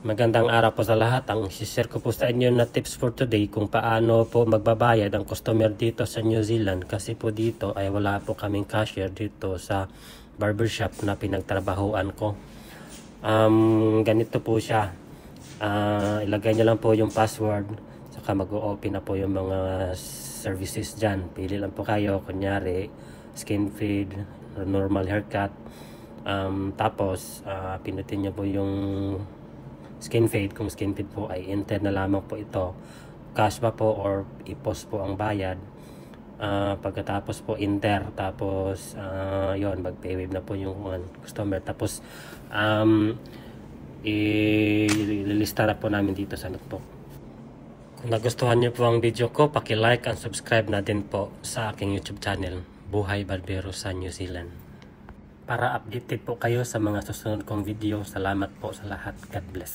Magandang araw po sa lahat. Ang share ko po sa inyo na tips for today kung paano po magbabayad ang customer dito sa New Zealand. Kasi po dito ay wala po kaming cashier dito sa barbershop na pinagtrabahuan ko. Ganito po siya. Ilagay nyo lang po yung password. Saka mag-o-open na po yung mga services dyan. Pili lang po kayo. Kunyari, skin fade, normal haircut. Tapos, pinutin nyo po yung skin fade. Kung skin fade po ay enter na lamang po ito. Cash ba po or i-post po ang bayad. Pagkatapos po enter. Tapos yon mag-paywave na po yung customer. Tapos ililista na po namin dito sa notebook. Kung nagustuhan niyo po ang video ko, paki-like and subscribe na din po sa aking YouTube channel, Buhay Barbero sa New Zealand. Para updated po kayo sa mga susunod kong video. Salamat po sa lahat. God bless.